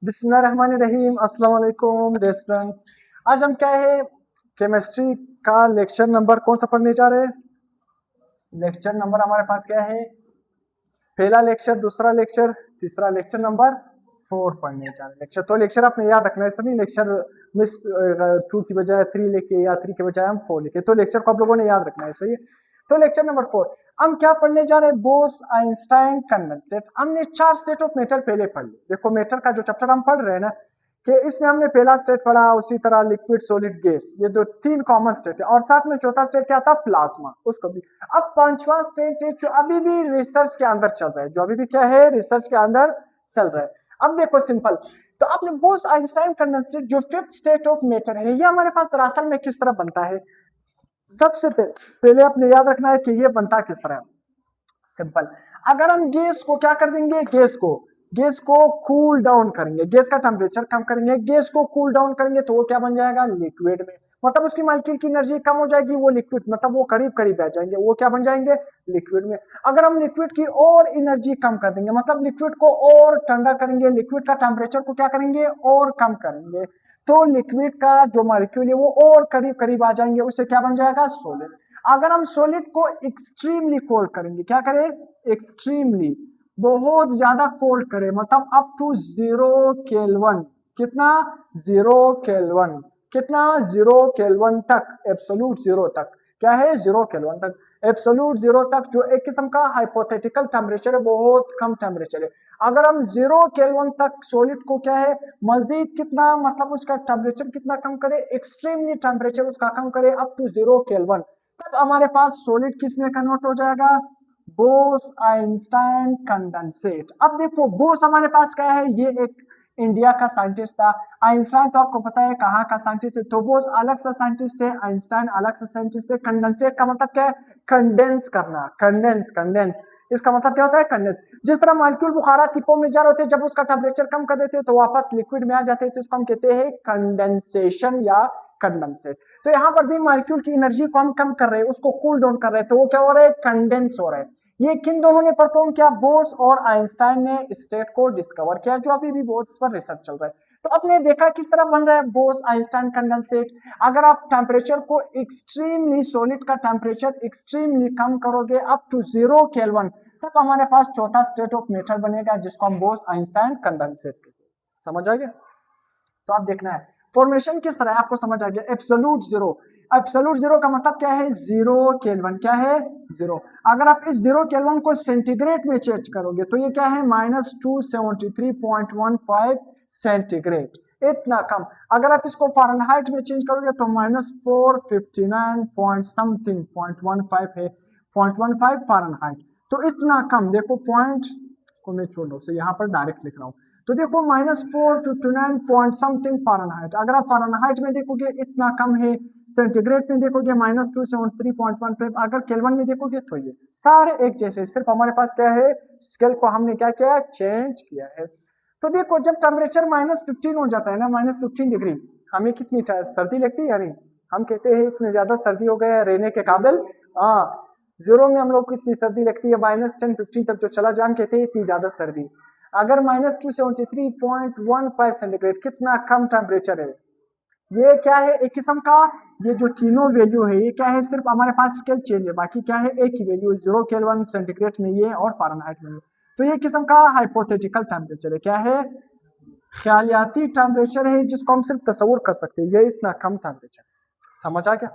बिस्मिल्लाहिर्रहमानिर्रहीम। अस्सलाम वालेकुम रेस्टोरेंट। आज हम क्या है केमिस्ट्री का लेक्चर नंबर कौन सा पढ़ने जा रहे हैं। लेक्चर नंबर हमारे पास क्या है, पहला लेक्चर, दूसरा लेक्चर, तीसरा लेक्चर नंबर 4 पढ़ने जा रहे हैं। लेक्चर तो लेक्चर आपने याद रखना है, सभी लेक्चर मिस 2 की बजाय 3 लेके या 3 के बजाय हम 4 लिखे, तो लेक्चर को आप लोगों ने याद रखना है, सही है। तो लेक्चर नंबर 4 हम क्या पढ़ने जा रहे हैं, बोस आइंस्टाइन कंडेंसेट। हमने 4 स्टेट ऑफ मैटर पहले पढ़ ली। देखो मैटर का जो चैप्टर हम पढ़ रहे हैं ना, कि इसमें हमने पहला स्टेट पढ़ा, उसी तरह लिक्विड सॉलिड गैस, ये दो 3 कॉमन स्टेट है, और साथ में चौथा स्टेट क्या था, प्लाज्मा, उसको भी। अब पांचवा स्टेट है जो अभी भी रिसर्च के अंदर चल रहा है, जो अभी भी क्या है, रिसर्च के अंदर चल रहा है। अब देखो सिंपल, तो आपने बोस आइंस्टाइन कंडेंसेट जो 5th स्टेट ऑफ मैटर है, ये हमारे पास दरअसल में किस तरह बनता है। सबसे पहले आपने याद रखना है कि ये बनता किस तरह है। सिंपल, अगर हम गैस को क्या कर देंगे, गैस को कूल डाउन करेंगे, गैस का टेम्परेचर कम करेंगे, गैस को कूल डाउन करेंगे, तो वो क्या बन जाएगा, लिक्विड में। मतलब उसकी मॉलिक्यूल की एनर्जी कम हो जाएगी, वो लिक्विड, मतलब वो करीब करीब आ जाएंगे, वो क्या बन जाएंगे, लिक्विड में। अगर हम लिक्विड की और एनर्जी कम कर देंगे, मतलब लिक्विड को और ठंडा करेंगे, लिक्विड का टेम्परेचर को क्या करेंगे, और कम करेंगे, तो लिक्विड का जो मॉलिक्यूल है वो और करीब करीब आ जाएंगे, उससे क्या बन जाएगा, सॉलिड। अगर हम सॉलिड को एक्सट्रीमली कोल्ड करेंगे, क्या करें, एक्सट्रीमली, बहुत ज्यादा कोल्ड करें, मतलब अप टू 0 केल्विन, कितना, 0 केल्विन, कितना, 0 केल्विन तक, एब्सोल्यूट जीरो तक, क्या है, 0 केल्विन तक, एब्सोल्यूट जीरो तक, जो एक किस्म का हाइपोथेटिकल टेम्परेचर है, बहुत कम टेम्परेचर है। अगर हम 0 केल्विन तक सॉलिड को क्या है, मजीद कितना, मतलब उसका टेम्परेचर कितना कम करे, एक्सट्रीमली टेम्परेचर उसका कम करे, अप टू 0 केल्विन, तब हमारे पास सॉलिड किस में कन्वर्ट हो जाएगा, बोस आइंस्टाइन कंडेंसेट। अब देखो बोस हमारे पास क्या है, ये एक इंडिया का साइंटिस्ट था। आइंस्टाइन तो आपको पता है कहाँ का साइंटिस्ट है, तो बोस अलग सा साइंटिस्ट है, आइंस्टाइन अलग सा साइंटिस्ट है। कंडेंसेट का मतलब क्या है, कंडेंस करना, कंडेंस, कंडेंस, इसका मतलब क्या होता है, कंडेंस। जिस तरह मॉलिक्यूल बुखारा टिपों में जा रहे होते हैं, जब उसका टेम्परेचर कम कर देते हैं तो वापस लिक्विड में आ जाते हैं, तो इसको हम कहते हैं कंडेंसेशन या कंडेंसेट। तो यहाँ पर भी मॉलिक्यूल की एनर्जी को हम कम कर रहे हैं, उसको कूल डाउन कर रहे हैं, तो वो क्या हो रहा है, कंडेंस हो रहा है। ये किन दोनों ने परफॉर्म किया, बोस और आइंस्टाइन ने स्टेट को डिस्कवर किया, जो अभी भी बहुत इस पर रिसर्च चल रहा है। तो आपने देखा किस तरह बन रहा है बोस आइंस्टाइन कंडेंसेट। अगर आप टेम्परेचर को एक्सट्रीमली, सॉलिड का टेम्परेचर एक्सट्रीमली कम करोगे अप टू 0 केल्विन, तब हमारे पास चौथा स्टेट ऑफ मैटर बनेगा, जिसको हम बोस आइंस्टाइन कंडेंसेट कहते हैं। समझ आ गया। तो आप देखना है फॉर्मेशन किस तरह है, आपको समझ आ गया। एब्सोल्यूट जीरो, एब्सोल्यूट जीरो का मतलब क्या है, 0 केल्विन, क्या है, जीरो। अगर आप इस 0 केल्विन को सेंटीग्रेड में चेंज करोगे तो ये क्या है, -273.15 सेंटीग्रेड, इतना कम। अगर आप इसको फारेनहाइट में चेंज करोगे तो -459 पॉइंट समथिंग, 0.15 है, 0.15 फारेनहाइट, तो इतना कम। देखो पॉइंट को मैं छोड़ रहा हूँ, यहाँ पर डायरेक्ट लिख रहा हूँ, तो देखो -459 पॉइंट समथिंग फारेनहाइट। अगर आप फारेनहाइट में देखोगे इतना कम है, सेंटीग्रेड में देखोगे -273.15, अगर केल्विन में देखोगे तो ये सारे एक जैसे, सिर्फ हमारे पास क्या है, स्केल को हमने क्या किया, चेंज किया है। तो देखो जब टेम्परेचर -15 हो जाता है ना, -15 डिग्री, हमें कितनी सर्दी लगती है, यानी हम कहते हैं इतने ज्यादा सर्दी हो गया रहने के काबिल। हाँ, जीरो में हम लोग को इतनी सर्दी लगती है, -10-15 तक जो चला जाए, हम कहते हैं इतनी ज्यादा सर्दी। अगर -273.15 सेंटीग्रेड, कितना कम टेम्परेचर है, ये क्या है, एक किस्म का, ये जो तीनों वैल्यू है ये क्या है, सिर्फ हमारे पास स्केल चेंज है, बाकी क्या है, एक ही वैल्यू, 0 केल्विन सेंटीग्रेड में ये और फारेनहाइट में। तो ये किस्म का हाइपोथेटिकल टेम्परेचर है, क्या है, ख्यालियाती टेम्परेचर है, जिसको हम सिर्फ तस्वुर कर सकते हैं, ये इतना कम टेम्परेचर। समझ आ गया।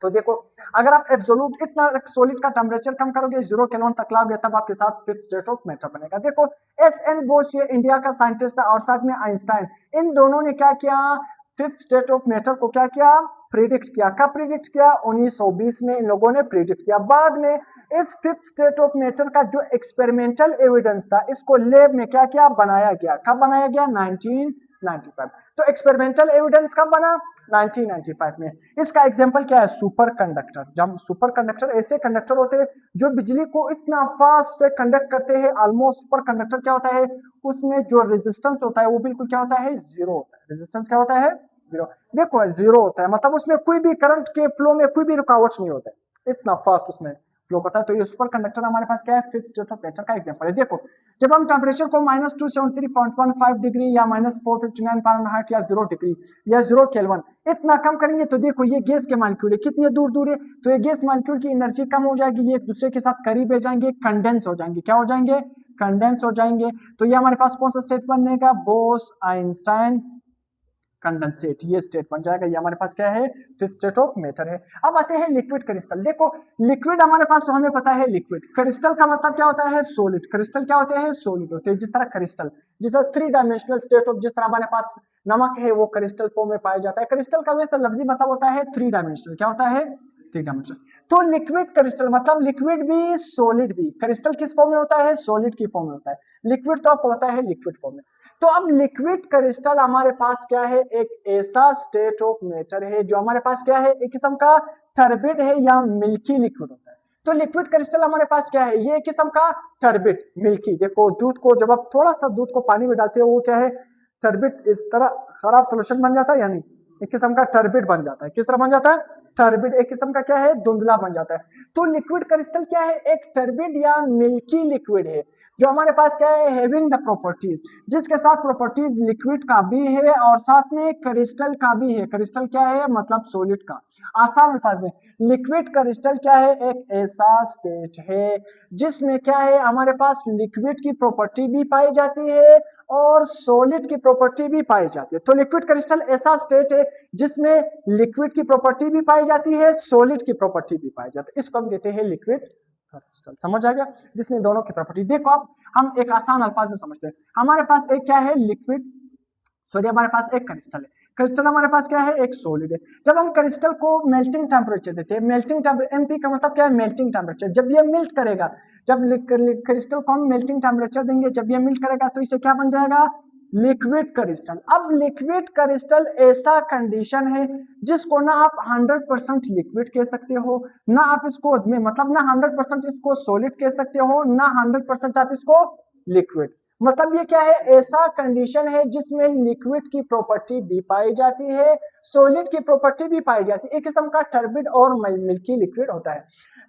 तो देखो अगर आप एब्सोल्यूट इतना सॉलिड का टेम्परेचर कम करोगे, 0 केल्विन तक लाओगे, तब आपके साथ 5th स्टेट ऑफ मैटर बनेगा। देखो एस एन बोस ये इंडिया का साइंटिस्ट था, और साथ में आइंस्टाइन, इन दोनों ने क्या किया, 5th स्टेट ऑफ मैटर को क्या किया, प्रिडिक्ट किया। कब प्रिडिक्ट किया, 1920 में इन लोगों ने प्रिडिक्ट किया। बाद में इस 5th स्टेट ऑफ मैटर का जो एक्सपेरिमेंटल एविडेंस था, इसको लैब में क्या किया, बनाया गया। कब बनाया गया, 1995। तो एक्सपेरिमेंटल एविडेंस कब बना, 1995 में। इसका एग्जांपल क्या है, सुपर कंडक्टर। जब सुपर कंडक्टर ऐसे कंडक्टर होते हैं जो बिजली को इतना फास्ट से कंडक्ट करते हैं, ऑलमोस्ट। सुपर कंडक्टर क्या होता है, उसमें जो रेजिस्टेंस होता है वो बिल्कुल क्या होता है, जीरो होता है। रेजिस्टेंस क्या होता है, जीरो। देखो जीरो होता है, मतलब उसमें कोई भी करंट के फ्लो में कोई भी रुकावट नहीं होता है, इतना फास्ट उसमें फ्लो करता है। तो ये सुपर कंडक्टर हमारे पास क्या है, फिफ्थ स्टेट ऑफ नेचर का एग्जांपल है। देखो जब हम टेम्परेचर को -273.15 डिग्री या -459 फ़ारेनहाइट या 0 डिग्री या 0 केल्विन इतना कम करेंगे तो देखो ये गैस के मॉलिक्यूल है, कितनी दूर दूर है, तो ये गैस मॉलिक्यूल की एनर्जी कम हो जाएगी, ये एक दूसरे के साथ करीब आ जाएंगे, कंडेंस हो जाएंगे। क्या हो जाएंगे, कंडेंस हो जाएंगे। तो ये हमारे पास कौन सा स्टेट बनेगा, बोस आइंस्टाइन कंडेंसेट, ये स्टेट बन जाएगा। ये हमारे पास क्या है, फिफ्थ स्टेट ऑफ मैटर है। अब आते हैं लिक्विड क्रिस्टल। देखो लिक्विड हमारे पास तो हमें पता है लिक्विड, क्रिस्टल का मतलब क्या होता है, सॉलिड। क्रिस्टल क्या होते हैं, सॉलिड होते हैं। जिस तरह क्रिस्टल, जिस थ्री डायमेंशनल स्टेट ऑफ, जिस तरह हमारे पास नमक है वो क्रिस्टल फॉर्म में पाया जाता है। क्रिस्टल का वैसे लफ्जी मतलब होता है थ्री डायमेंशनल। क्या होता है, थ्री डायमेंशनल। तो लिक्विड क्रिस्टल मतलब लिक्विड भी सॉलिड भी। क्रिस्टल किस फॉर्म में होता है, सॉलिड की फॉर्म में होता है। लिक्विड तो आपको पता है लिक्विड फॉर्म में। तो अब लिक्विड क्रिस्टल हमारे पास क्या है, एक ऐसा स्टेट ऑफ मैटर है जो हमारे पास क्या है, एक किस्म का टर्बिड है या मिल्की लिक्विड होता है। तो लिक्विड क्रिस्टल हमारे पास क्या है, ये एक किस्म का टर्बिड मिल्की। देखो दूध को जब आप थोड़ा सा दूध को पानी में डालते हो वो क्या है, टर्बिड इस तरह खराब सोल्यूशन बन जाता है, यानी एक किस्म का टर्बिड बन जाता है। किस तरह बन जाता है, टर्बिड एक किस्म का क्या है, धुंधला बन जाता है। तो लिक्विड क्रिस्टल क्या है, एक टर्बिड या मिल्की लिक्विड है जो हमारे पास क्या है, हैविंग द प्रॉपर्टीज, जिसके साथ प्रॉपर्टीज लिक्विड का भी है और साथ में क्रिस्टल का भी है। क्रिस्टल क्या है, मतलब सॉलिड का। आसान अल्फाज में लिक्विड क्रिस्टल क्या है, एक ऐसा स्टेट है जिसमें क्या है, हमारे पास लिक्विड की प्रॉपर्टी भी पाई जाती है और सॉलिड की प्रॉपर्टी भी पाई जाती है। तो लिक्विड क्रिस्टल ऐसा स्टेट है जिसमें लिक्विड की प्रॉपर्टी भी पाई जाती है, सॉलिड की प्रॉपर्टी भी पाई जाती है। इसको हम कहते हैं लिक्विड क्रिस्टल। समझ आ गया, जिसमें दोनों की प्रॉपर्टी। देखो आप हम एक आसान अल्फाज में समझते हैं। हमारे पास एक क्या है, लिक्विड, सॉरी हमारे पास एक क्रिस्टल है। क्रिस्टल हमारे पास क्या है, एक सॉलिड है। जब हम क्रिस्टल को मेल्टिंग टेम्परेचर देते हैं, मेल्टिंग टेम्परेचर, एमपी का मतलब क्या है, मेल्टिंग टेम्परेचर। जब ये मेल्ट करेगा, जब क्रिस्टल को हम मेल्टिंग टेम्परेचर देंगे, जब ये मेल्ट करेगा तो इसे क्या बन जाएगा, लिक्विड क्रिस्टल। अब लिक्विड क्रिस्टल ऐसा कंडीशन है जिसको ना आप 100% लिक्विड कह सकते हो, ना आप इसको मतलब ना 100% इसको सॉलिड कह सकते हो, ना 100% आप इसको लिक्विड। मतलब ये क्या है, ऐसा कंडीशन है जिसमें लिक्विड की प्रॉपर्टी भी पाई जाती है, सॉलिड की प्रॉपर्टी भी पाई जाती है। एक किस्म का टर्बिड और मिल्की लिक्विड होता है।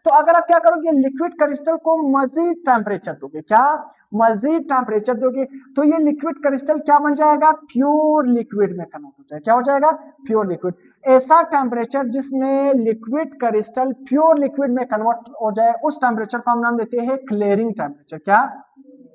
तो अगर आप क्या करोगे, लिक्विड क्रिस्टल को मजीद टेम्परेचर दोगे, क्या मजीद टेम्परेचर दोगे, तो ये लिक्विड क्रिस्टल क्या बन जाएगा, प्योर लिक्विड में कन्वर्ट हो जाएगा। क्या हो जाएगा, प्योर लिक्विड। ऐसा टेम्परेचर जिसमें लिक्विड क्रिस्टल प्योर लिक्विड में कन्वर्ट हो जाए, उस टेम्परेचर को हम नाम देते हैं क्लियरिंग टेम्परेचर। क्या,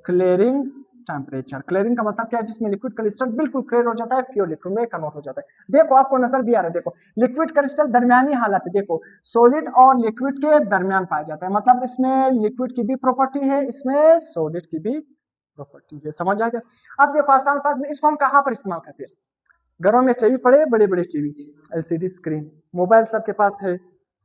क्लियरिंग टेम्परेचर। क्लियरिंग का मतलब क्या है, जिसमें लिक्विड क्रिस्टल बिल्कुल क्लियर हो जाता है, प्योर लिक्विड में कन्वर्ट हो जाता है। देखो आपको नजर भी आ रहा है, देखो लिक्विड क्रिस्टल दरमियानी हालत है, देखो सॉलिड और लिक्विड के दरमियान पाया जाता है। मतलब इसमें लिक्विड की भी प्रॉपर्टी है, इसमें सॉलिड की भी प्रॉपर्टी है। समझ आ गया। अब देखो आसान पास में इसको हम कहाँ पर इस्तेमाल करते हैं, घरों में टीवी पड़े, बड़े बड़े टीवी, एलसीडी स्क्रीन, मोबाइल सबके पास है,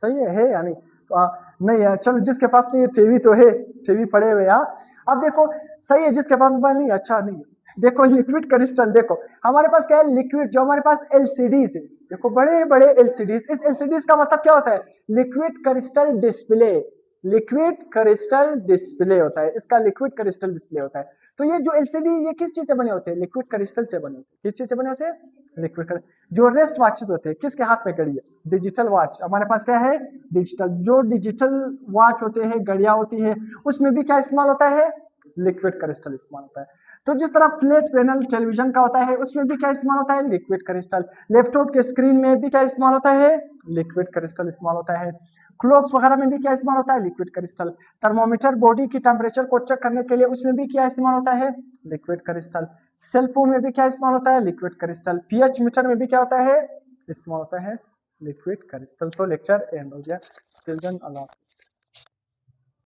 सही है या नहीं, तो नहीं है, चलो जिसके पास नहीं है टीवी तो है, टीवी पड़े हुए यहाँ। अब देखो सही है, जिसके पास मोबाइल नहीं, अच्छा नहीं है। देखो लिक्विड क्रिस्टल, देखो हमारे पास क्या है, लिक्विड जो हमारे पास एलसीडीज है, देखो बड़े बड़े एलसीडीज। इस एलसीडीज का मतलब क्या होता है, liquid crystal display. Liquid crystal display होता है, इसका लिक्विड क्रिस्टल डिस्प्ले होता है। तो ये जो एलसीडी, ये किस चीज से बने होते हैं, लिक्विड क्रिस्टल से बने होते हैं। किस चीज से बने होते हैं, लिक्विड क्रिस्टल। जो रेस्ट वॉचेस होते हैं, किसके हाथ में घड़ी है, डिजिटल वॉच। हमारे पास क्या है, डिजिटल। जो डिजिटल वॉच होते हैं, घड़ियां होती है, उसमें भी क्या इस्तेमाल होता है, लिक्विड क्रिस्टल इस्तेमाल होता है। तो जिस तरह फ्लैट पैनल टेलीविजन का होता है, उसमें भी क्या इस्तेमाल होता है, लिक्विड क्रिस्टल। लैपटॉप के स्क्रीन में भी क्या इस्तेमाल होता है, लिक्विड क्रिस्टल इस्तेमाल होता है। क्लॉक्स वगैरह में भी क्या इस्तेमाल होता है, लिक्विड क्रिस्टल। थर्मोमीटर बॉडी की टेम्परेचर को चेक करने के लिए, उसमें भी क्या इस्तेमाल होता है, लिक्विड क्रिस्टल। सेल फोन में भी क्या इस्तेमाल होता है, लिक्विड क्रिस्टल। पीएच मीटर में भी क्या होता है, इस्तेमाल होता है लिक्विड क्रिस्टल। तो लेक्चर एंड हो गया। चिल्ड्रन, अल्लाह।